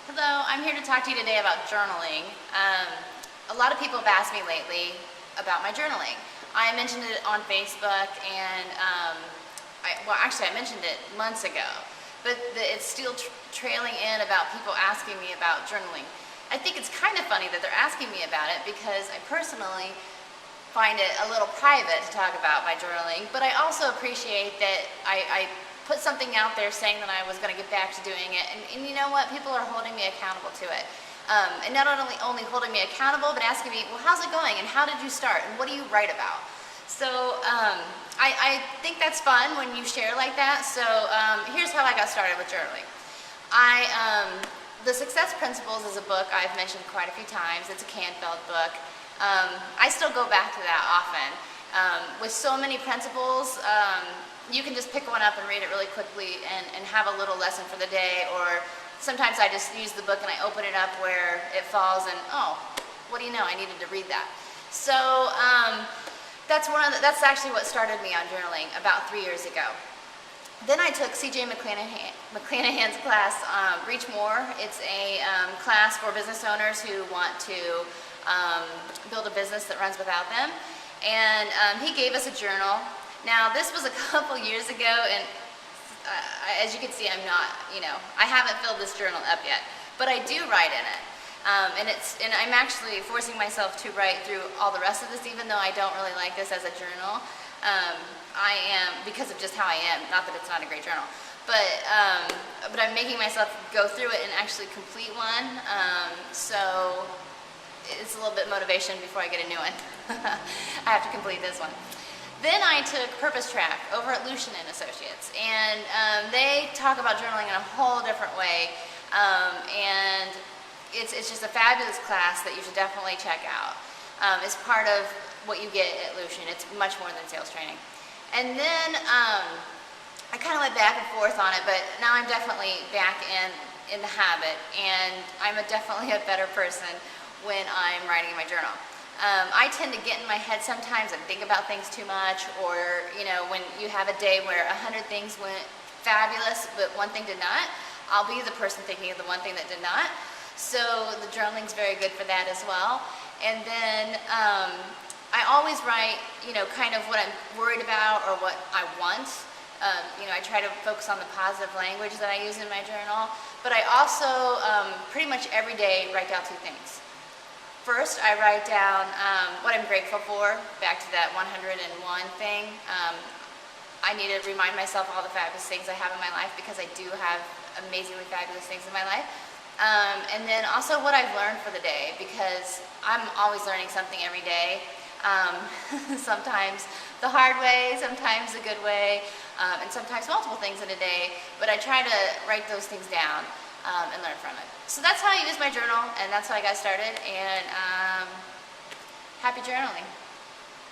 Hello, I'm here to talk to you today about journaling. A lot of people have asked me lately about my journaling. I mentioned it on Facebook and, I mentioned it months ago, but it's still trailing in about people asking me about journaling. I think it's kind of funny that they're asking me about it because I personally find it a little private to talk about my journaling, but I also appreciate that I put something out there saying that I was going to get back to doing it, and you know what? People are holding me accountable to it. And not only holding me accountable, but asking me, well, how's it going, and how did you start, and what do you write about? So I think that's fun when you share like that. So here's how I got started with journaling. The Success Principles is a book I've mentioned quite a few times. It's a Canfield book. I still go back to that often. With so many principles, you can just pick one up and read it really quickly and have a little lesson for the day, or sometimes I just use the book and I open it up where it falls and, oh, what do you know, I needed to read that. So that's actually what started me on journaling about 3 years ago. Then I took C.J. McClanahan's class, Reach More. It's a class for business owners who want to build a business that runs without them. And he gave us a journal. Now, this was a couple years ago, and as you can see, I haven't filled this journal up yet, but I do write in it. And I'm actually forcing myself to write through all the rest of this, even though I don't really like this as a journal. I am, because of just how I am, not that it's not a great journal, but I'm making myself go through it and actually complete one, so it's a little bit motivation before I get a new one. I have to complete this one. Then I took Purpose Track over at Lucian & Associates, and they talk about journaling in a whole different way, and it's just a fabulous class that you should definitely check out. It's part of what you get at Lucian. It's much more than sales training. And then I kind of went back and forth on it, but now I'm definitely back in the habit, and I'm definitely a better person when I'm writing in my journal. I tend to get in my head sometimes and think about things too much, or when you have a day where 100 things went fabulous but one thing did not, I'll be the person thinking of the one thing that did not. So the journaling's very good for that as well. And then I always write kind of what I'm worried about or what I want. I try to focus on the positive language that I use in my journal, but I also pretty much every day write down two things. First, I write down what I'm grateful for, back to that 101 thing. I need to remind myself all the fabulous things I have in my life, because I do have amazingly fabulous things in my life. And then also what I've learned for the day, because I'm always learning something every day. Sometimes the hard way, sometimes the good way, and sometimes multiple things in a day. But I try to write those things down and learn from it. So that's how I use my journal, and that's how I got started, and happy journaling.